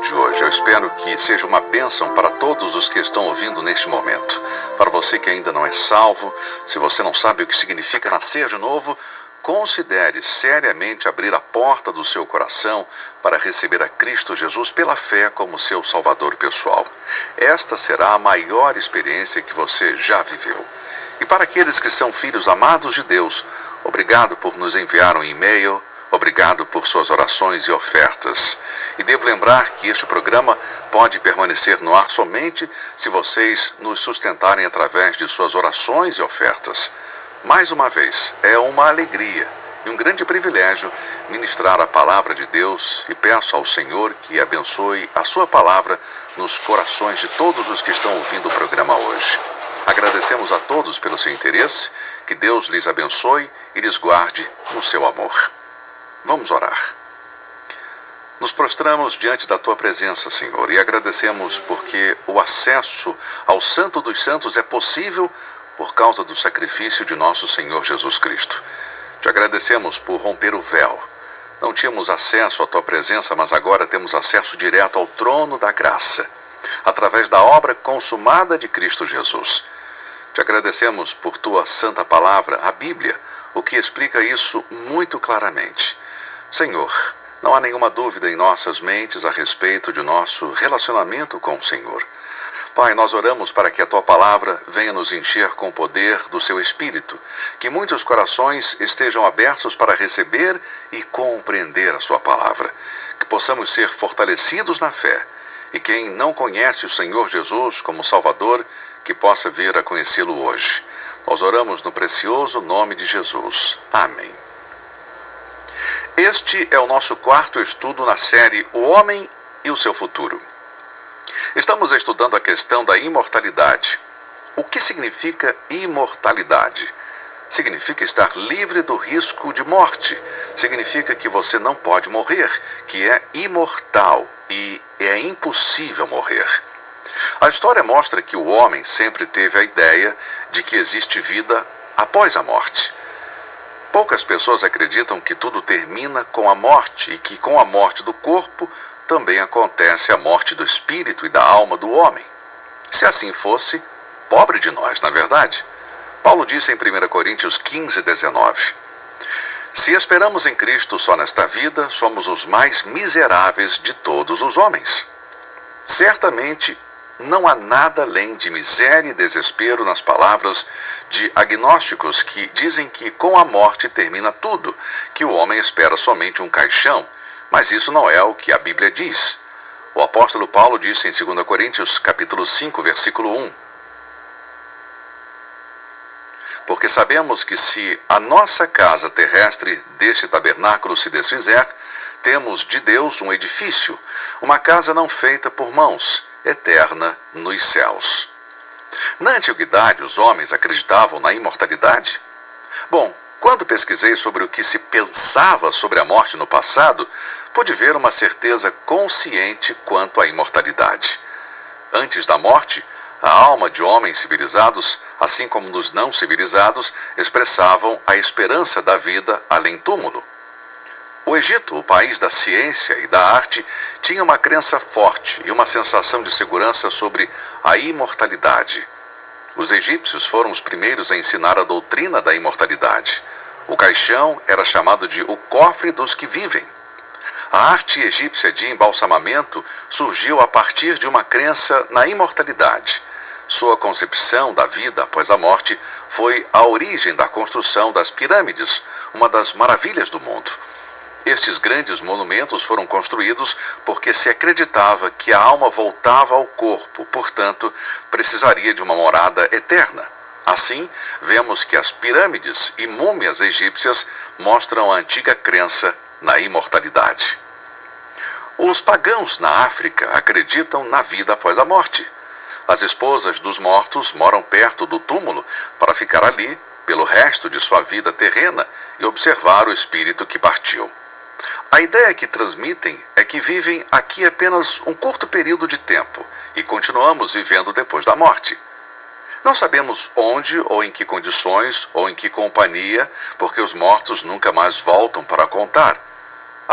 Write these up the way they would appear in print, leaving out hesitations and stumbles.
de hoje. Eu espero que seja uma bênção para todos os que estão ouvindo neste momento. Para você que ainda não é salvo, se você não sabe o que significa nascer de novo, considere seriamente abrir a porta do seu coração para receber a Cristo Jesus pela fé como seu Salvador pessoal. Esta será a maior experiência que você já viveu. E para aqueles que são filhos amados de Deus, obrigado por nos enviar um e-mail, obrigado por suas orações e ofertas. E devo lembrar que este programa pode permanecer no ar somente se vocês nos sustentarem através de suas orações e ofertas. Mais uma vez, é uma alegria e um grande privilégio ministrar a palavra de Deus e peço ao Senhor que abençoe a sua palavra nos corações de todos os que estão ouvindo o programa hoje. Agradecemos a todos pelo seu interesse, que Deus lhes abençoe e lhes guarde no seu amor. Vamos orar. Nos prostramos diante da Tua presença, Senhor, e agradecemos porque o acesso ao Santo dos Santos é possível por causa do sacrifício de nosso Senhor Jesus Cristo. Te agradecemos por romper o véu. Não tínhamos acesso à Tua presença, mas agora temos acesso direto ao trono da graça, através da obra consumada de Cristo Jesus. Te agradecemos por Tua santa palavra, a Bíblia, o que explica isso muito claramente. Senhor, não há nenhuma dúvida em nossas mentes a respeito de nosso relacionamento com o Senhor. Pai, nós oramos para que a Tua palavra venha nos encher com o poder do Seu Espírito, que muitos corações estejam abertos para receber e compreender a Sua palavra, que possamos ser fortalecidos na fé, e quem não conhece o Senhor Jesus como Salvador, que possa vir a conhecê-lo hoje. Nós oramos no precioso nome de Jesus. Amém. Este é o nosso quarto estudo na série O Homem e o Seu Futuro. Estamos estudando a questão da imortalidade. O que significa imortalidade? Significa estar livre do risco de morte. Significa que você não pode morrer, que é imortal e é impossível morrer. A história mostra que o homem sempre teve a ideia de que existe vida após a morte. Poucas pessoas acreditam que tudo termina com a morte e que com a morte do corpo também acontece a morte do espírito e da alma do homem. Se assim fosse, pobre de nós, não é verdade? Paulo disse em 1 Coríntios 15:19: Se esperamos em Cristo só nesta vida, somos os mais miseráveis de todos os homens. Certamente, não há nada além de miséria e desespero nas palavras de agnósticos que dizem que com a morte termina tudo, que o homem espera somente um caixão, mas isso não é o que a Bíblia diz. O apóstolo Paulo disse em 2 Coríntios capítulo 5, versículo 1: Porque sabemos que se a nossa casa terrestre deste tabernáculo se desfizer, temos de Deus um edifício, uma casa não feita por mãos, eterna nos céus. Na antiguidade, os homens acreditavam na imortalidade? Bom, quando pesquisei sobre o que se pensava sobre a morte no passado, pude ver uma certeza consciente quanto à imortalidade. Antes da morte, a alma de homens civilizados, assim como dos não civilizados, expressavam a esperança da vida além túmulo. O Egito, o país da ciência e da arte, tinha uma crença forte e uma sensação de segurança sobre a imortalidade. Os egípcios foram os primeiros a ensinar a doutrina da imortalidade. O caixão era chamado de o cofre dos que vivem. A arte egípcia de embalsamamento surgiu a partir de uma crença na imortalidade. Sua concepção da vida após a morte foi a origem da construção das pirâmides, uma das maravilhas do mundo. Estes grandes monumentos foram construídos porque se acreditava que a alma voltava ao corpo, portanto, precisaria de uma morada eterna. Assim, vemos que as pirâmides e múmias egípcias mostram a antiga crença na imortalidade. Os pagãos na África acreditam na vida após a morte. As esposas dos mortos moram perto do túmulo para ficar ali pelo resto de sua vida terrena e observar o espírito que partiu. A ideia que transmitem é que vivem aqui apenas um curto período de tempo e continuamos vivendo depois da morte. Não sabemos onde ou em que condições ou em que companhia, porque os mortos nunca mais voltam para contar.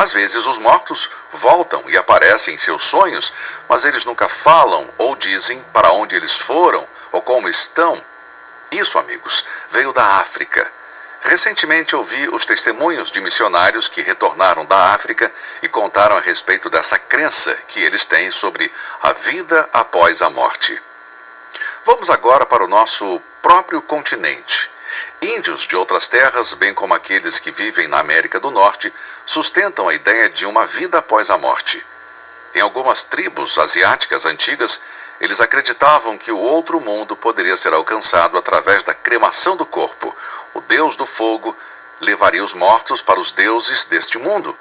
Às vezes os mortos voltam e aparecem em seus sonhos, mas eles nunca falam ou dizem para onde eles foram ou como estão. Isso, amigos, veio da África. Recentemente ouvi os testemunhos de missionários que retornaram da África e contaram a respeito dessa crença que eles têm sobre a vida após a morte. Vamos agora para o nosso próprio continente. Índios de outras terras, bem como aqueles que vivem na América do Norte, sustentam a ideia de uma vida após a morte. Em algumas tribos asiáticas antigas, eles acreditavam que o outro mundo poderia ser alcançado através da cremação do corpo. O deus do fogo levaria os mortos para os deuses deste mundo.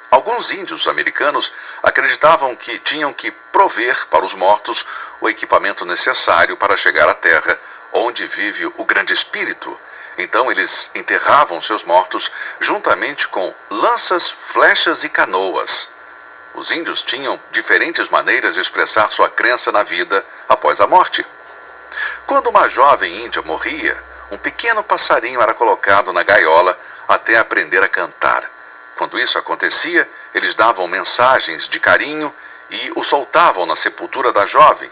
Alguns índios americanos acreditavam que tinham que prover para os mortos o equipamento necessário para chegar à terra, onde vive o grande espírito. Então eles enterravam seus mortos juntamente com lanças, flechas e canoas. Os índios tinham diferentes maneiras de expressar sua crença na vida após a morte. Quando uma jovem índia morria, um pequeno passarinho era colocado na gaiola até aprender a cantar. Quando isso acontecia, eles davam mensagens de carinho e o soltavam na sepultura da jovem,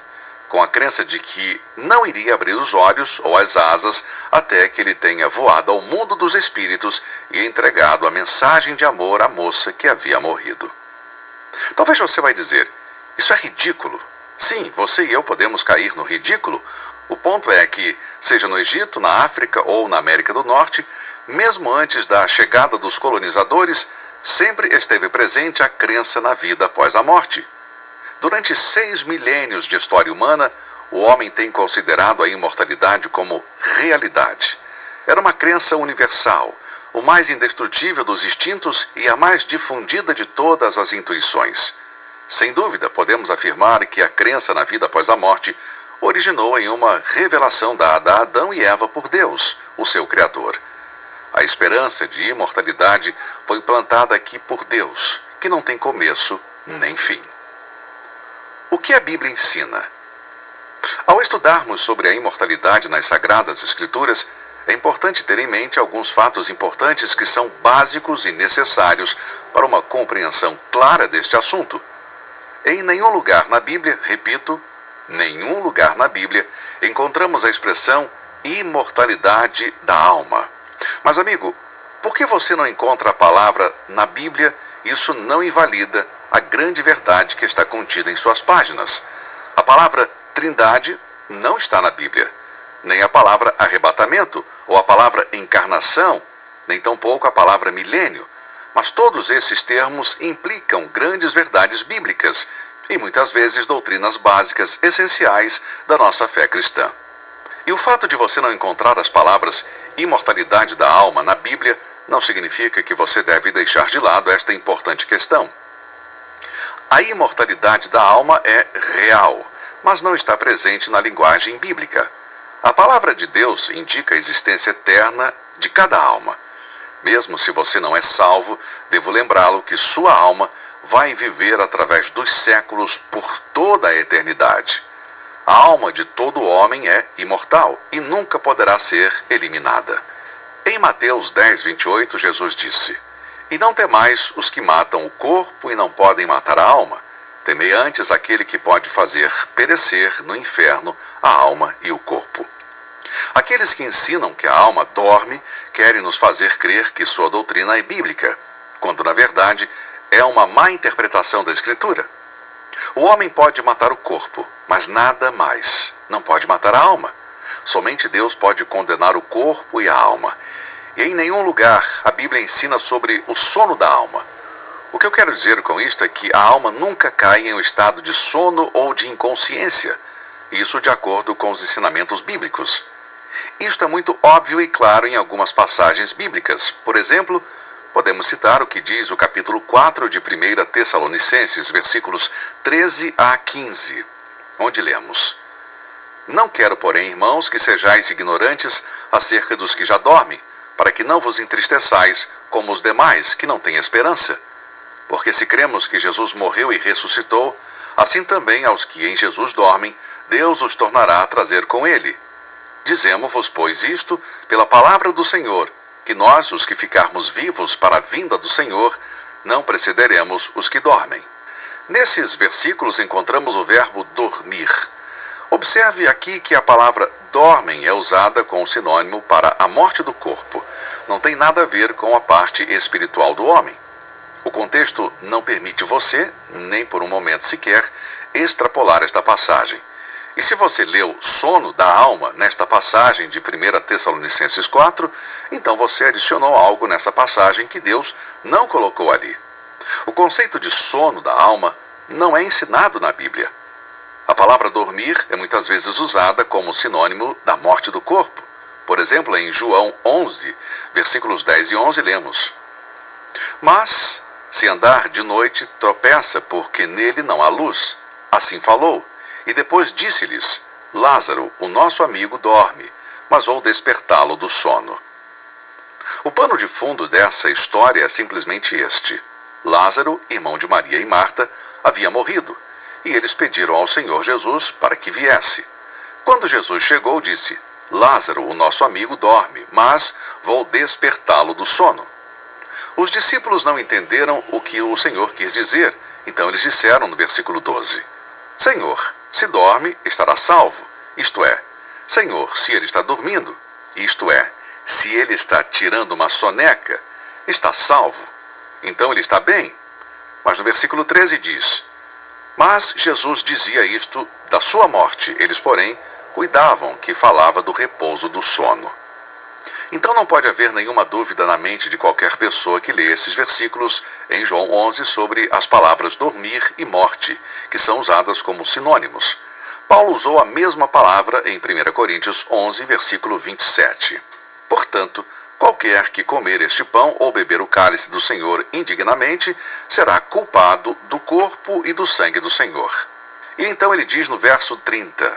com a crença de que não iria abrir os olhos ou as asas até que ele tenha voado ao mundo dos espíritos e entregado a mensagem de amor à moça que havia morrido. Talvez você vai dizer, isso é ridículo. Sim, você e eu podemos cair no ridículo. O ponto é que, seja no Egito, na África ou na América do Norte, mesmo antes da chegada dos colonizadores, sempre esteve presente a crença na vida após a morte. Durante 6 milênios de história humana, o homem tem considerado a imortalidade como realidade. Era uma crença universal, o mais indestrutível dos instintos e a mais difundida de todas as intuições. Sem dúvida, podemos afirmar que a crença na vida após a morte originou em uma revelação dada a Adão e Eva por Deus, o seu Criador. A esperança de imortalidade foi plantada aqui por Deus, que não tem começo nem fim. O que a Bíblia ensina? Ao estudarmos sobre a imortalidade nas Sagradas Escrituras, é importante ter em mente alguns fatos importantes que são básicos e necessários para uma compreensão clara deste assunto. Em nenhum lugar na Bíblia, repito, nenhum lugar na Bíblia, encontramos a expressão imortalidade da alma. Mas, amigo, por que você não encontra a palavra na Bíblia? Isso não invalida a grande verdade que está contida em suas páginas. A palavra Trindade não está na Bíblia, nem a palavra arrebatamento ou a palavra encarnação, nem tampouco a palavra milênio. Mas todos esses termos implicam grandes verdades bíblicas e muitas vezes doutrinas básicas essenciais da nossa fé cristã. E o fato de você não encontrar as palavras imortalidade da alma na Bíblia não significa que você deve deixar de lado esta importante questão. A imortalidade da alma é real, mas não está presente na linguagem bíblica. A palavra de Deus indica a existência eterna de cada alma. Mesmo se você não é salvo, devo lembrá-lo que sua alma vai viver através dos séculos por toda a eternidade. A alma de todo homem é imortal e nunca poderá ser eliminada. Em Mateus 10:28, Jesus disse: E não temais os que matam o corpo e não podem matar a alma. Temei antes aquele que pode fazer perecer no inferno a alma e o corpo. Aqueles que ensinam que a alma dorme querem nos fazer crer que sua doutrina é bíblica, quando na verdade é uma má interpretação da Escritura. O homem pode matar o corpo, mas nada mais. Não pode matar a alma. Somente Deus pode condenar o corpo e a alma. E em nenhum lugar a Bíblia ensina sobre o sono da alma. O que eu quero dizer com isto é que a alma nunca cai em um estado de sono ou de inconsciência. Isso de acordo com os ensinamentos bíblicos. Isto é muito óbvio e claro em algumas passagens bíblicas. Por exemplo, podemos citar o que diz o capítulo 4 de 1 Tessalonicenses, versículos 13 a 15, onde lemos: Não quero, porém, irmãos, que sejais ignorantes acerca dos que já dormem, para que não vos entristeçais como os demais, que não têm esperança. Porque se cremos que Jesus morreu e ressuscitou, assim também aos que em Jesus dormem, Deus os tornará a trazer com ele. Dizemo-vos, pois, isto pela palavra do Senhor, que nós, os que ficarmos vivos para a vinda do Senhor, não precederemos os que dormem. Nesses versículos encontramos o verbo dormir. Observe aqui que a palavra dormem é usada como sinônimo para a morte do corpo. Não tem nada a ver com a parte espiritual do homem. O contexto não permite você, nem por um momento sequer, extrapolar esta passagem. E se você leu sono da alma nesta passagem de 1 Tessalonicenses 4, então você adicionou algo nessa passagem que Deus não colocou ali. O conceito de sono da alma não é ensinado na Bíblia. A palavra dormir é muitas vezes usada como sinônimo da morte do corpo. Por exemplo, em João 11, versículos 10 e 11, lemos: Mas, se andar de noite, tropeça, porque nele não há luz. Assim falou. E depois disse-lhes: Lázaro, o nosso amigo, dorme, mas vou despertá-lo do sono. O pano de fundo dessa história é simplesmente este. Lázaro, irmão de Maria e Marta, havia morrido, e eles pediram ao Senhor Jesus para que viesse. Quando Jesus chegou, disse: Lázaro, o nosso amigo, dorme, mas vou despertá-lo do sono. Os discípulos não entenderam o que o Senhor quis dizer, então eles disseram no versículo 12: Senhor, se dorme, estará salvo. Isto é, Senhor, se ele está dormindo, isto é, se ele está tirando uma soneca, está salvo. Então ele está bem. Mas no versículo 13 diz: Mas Jesus dizia isto da sua morte, eles, porém, cuidavam que falava do repouso do sono. Então não pode haver nenhuma dúvida na mente de qualquer pessoa que lê esses versículos em João 11 sobre as palavras dormir e morte, que são usadas como sinônimos. Paulo usou a mesma palavra em 1 Coríntios 11, versículo 27. Portanto, qualquer que comer este pão ou beber o cálice do Senhor indignamente será culpado do corpo e do sangue do Senhor. E então ele diz no verso 30: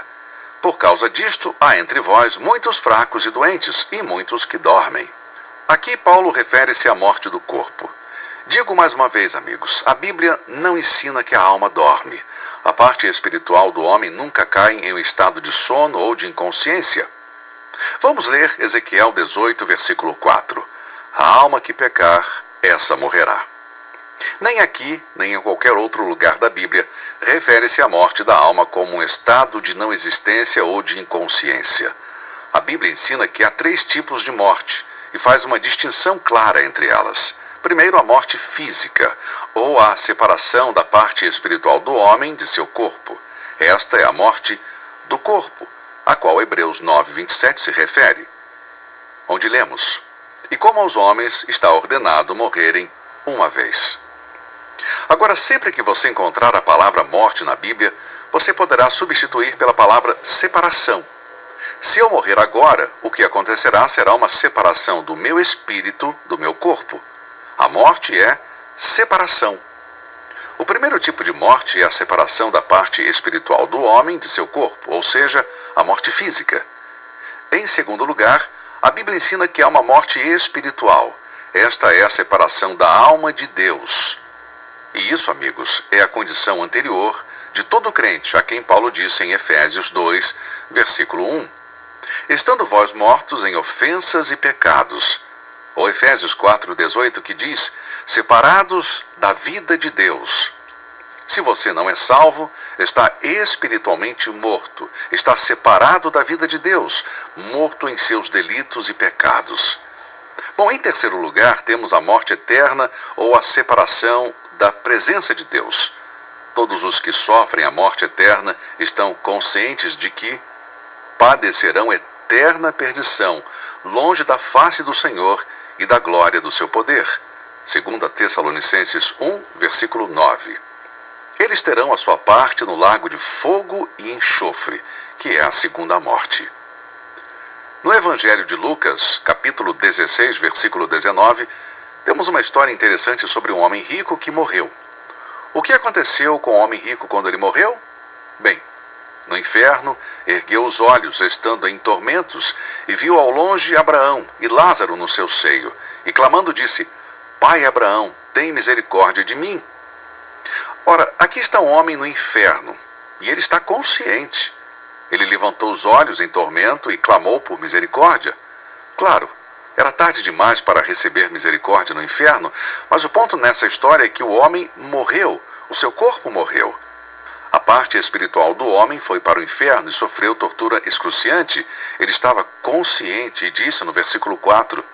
Por causa disto, há entre vós muitos fracos e doentes, e muitos que dormem. Aqui Paulo refere-se à morte do corpo. Digo mais uma vez, amigos, a Bíblia não ensina que a alma dorme. A parte espiritual do homem nunca cai em um estado de sono ou de inconsciência. Vamos ler Ezequiel 18, versículo 4. A alma que pecar, essa morrerá. Nem aqui, nem em qualquer outro lugar da Bíblia, refere-se à morte da alma como um estado de não existência ou de inconsciência. A Bíblia ensina que há 3 tipos de morte e faz uma distinção clara entre elas. Primeiro, a morte física, ou a separação da parte espiritual do homem de seu corpo. Esta é a morte do corpo, a qual Hebreus 9, 27 se refere, onde lemos: E como aos homens está ordenado morrerem uma vez. Agora, sempre que você encontrar a palavra morte na Bíblia, você poderá substituir pela palavra separação. Se eu morrer agora, o que acontecerá será uma separação do meu espírito do meu corpo. A morte é separação. O primeiro tipo de morte é a separação da parte espiritual do homem de seu corpo, ou seja, a morte física. Em segundo lugar, a Bíblia ensina que há uma morte espiritual. Esta é a separação da alma de Deus. E isso, amigos, é a condição anterior de todo crente, a quem Paulo disse em Efésios 2, versículo 1. Estando vós mortos em ofensas e pecados. Ou Efésios 4, 18, que diz: separados da vida de Deus. Se você não é salvo, está espiritualmente morto, está separado da vida de Deus, morto em seus delitos e pecados. Bom, em terceiro lugar, temos a morte eterna ou a separação da presença de Deus. Todos os que sofrem a morte eterna estão conscientes de que padecerão eterna perdição, longe da face do Senhor e da glória do seu poder. 2 Tessalonicenses 1, versículo 9. Eles terão a sua parte no lago de fogo e enxofre, que é a segunda morte. No Evangelho de Lucas, capítulo 16, versículo 19, temos uma história interessante sobre um homem rico que morreu. O que aconteceu com o homem rico quando ele morreu? Bem, no inferno, ergueu os olhos, estando em tormentos, e viu ao longe Abraão e Lázaro no seu seio, e clamando disse: Pai Abraão, tem misericórdia de mim. Ora, aqui está um homem no inferno, e ele está consciente. Ele levantou os olhos em tormento e clamou por misericórdia. Claro, Era tarde demais para receber misericórdia no inferno, mas o ponto nessa história é que o homem morreu, o seu corpo morreu. A parte espiritual do homem foi para o inferno e sofreu tortura excruciante. Ele estava consciente e disse no versículo 4: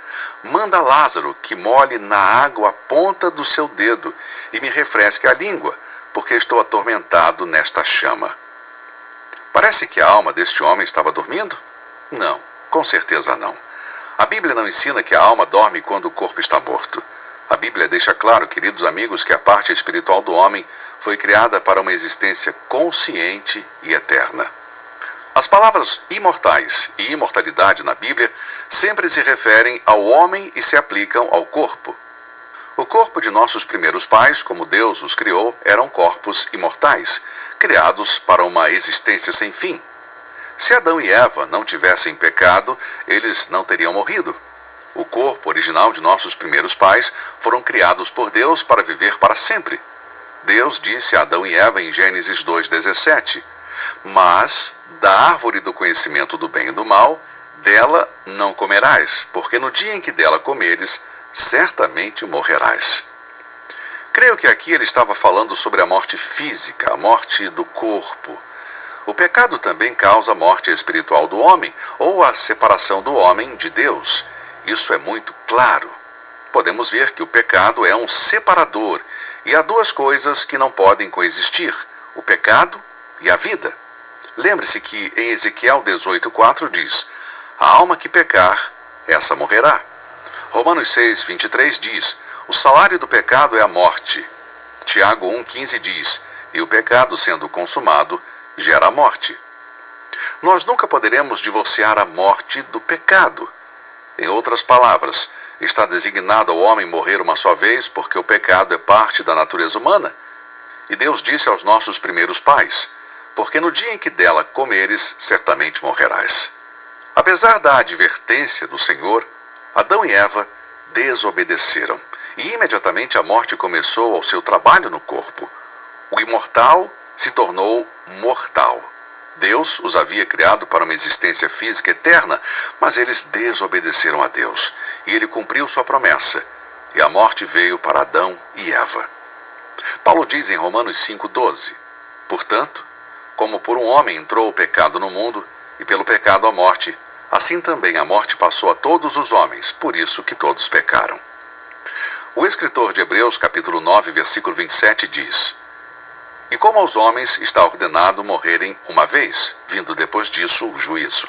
manda Lázaro que molhe na água a ponta do seu dedo e me refresque a língua, porque estou atormentado nesta chama. Parece que a alma deste homem estava dormindo? Não, com certeza não. A Bíblia não ensina que a alma dorme quando o corpo está morto. A Bíblia deixa claro, queridos amigos, que a parte espiritual do homem foi criada para uma existência consciente e eterna. As palavras imortais e imortalidade na Bíblia sempre se referem ao homem e se aplicam ao corpo. O corpo de nossos primeiros pais, como Deus os criou, eram corpos imortais, criados para uma existência sem fim. Se Adão e Eva não tivessem pecado, eles não teriam morrido. O corpo original de nossos primeiros pais foram criados por Deus para viver para sempre. Deus disse a Adão e Eva em Gênesis 2,17: mas da árvore do conhecimento do bem e do mal, dela não comerás, porque no dia em que dela comeres, certamente morrerás. Creio que aqui ele estava falando sobre a morte física, a morte do corpo. O pecado também causa a morte espiritual do homem, ou a separação do homem de Deus. Isso é muito claro. Podemos ver que o pecado é um separador, e há duas coisas que não podem coexistir: o pecado e a vida. Lembre-se que em Ezequiel 18,4 diz: a alma que pecar, essa morrerá. Romanos 6,23 diz: o salário do pecado é a morte. Tiago 1,15 diz: e o pecado, sendo consumado, gera a morte. Nós nunca poderemos divorciar a morte do pecado. Em outras palavras, está designado ao homem morrer uma só vez porque o pecado é parte da natureza humana. E Deus disse aos nossos primeiros pais: porque no dia em que dela comeres, certamente morrerás. Apesar da advertência do Senhor, Adão e Eva desobedeceram, e imediatamente a morte começou ao seu trabalho no corpo. O imortal se tornou mortal. Deus os havia criado para uma existência física eterna, mas eles desobedeceram a Deus, e ele cumpriu sua promessa, e a morte veio para Adão e Eva. Paulo diz em Romanos 5,12: portanto, como por um homem entrou o pecado no mundo, e pelo pecado a morte, assim também a morte passou a todos os homens, por isso que todos pecaram. O escritor de Hebreus, capítulo 9, versículo 27, diz: e como aos homens está ordenado morrerem uma vez, vindo depois disso o juízo.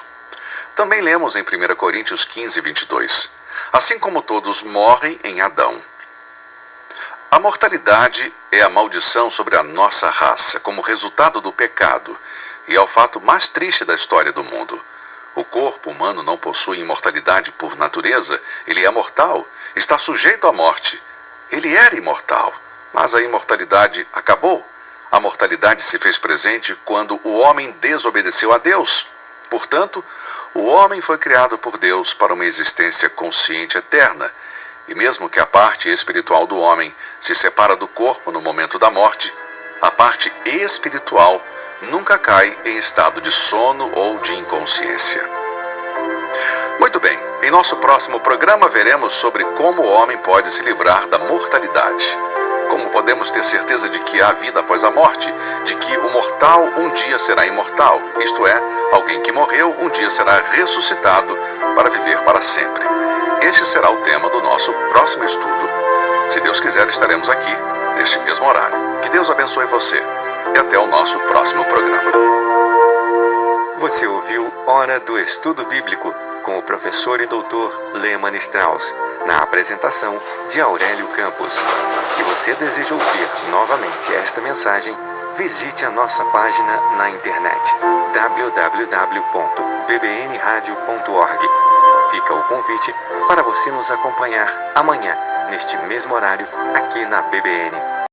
Também lemos em 1 Coríntios 15, 22, assim como todos morrem em Adão. A mortalidade é a maldição sobre a nossa raça, como resultado do pecado, e é o fato mais triste da história do mundo. O corpo humano não possui imortalidade por natureza, ele é mortal, está sujeito à morte. Ele era imortal, mas a imortalidade acabou. A mortalidade se fez presente quando o homem desobedeceu a Deus. Portanto, o homem foi criado por Deus para uma existência consciente eterna. E mesmo que a parte espiritual do homem se separa do corpo no momento da morte, a parte espiritual nunca cai em estado de sono ou de inconsciência. Muito bem, em nosso próximo programa veremos sobre como o homem pode se livrar da mortalidade. Como podemos ter certeza de que há vida após a morte, de que o mortal um dia será imortal, isto é, alguém que morreu um dia será ressuscitado para viver para sempre. Este será o tema do nosso próximo estudo. Se Deus quiser, estaremos aqui, neste mesmo horário. Que Deus abençoe você e até o nosso próximo programa. Você ouviu Hora do Estudo Bíblico com o professor e doutor Lehmann Strauss, na apresentação de Aurélio Campos. Se você deseja ouvir novamente esta mensagem, visite a nossa página na internet www.bbnradio.org. Fica o convite para você nos acompanhar amanhã, neste mesmo horário, aqui na BBN.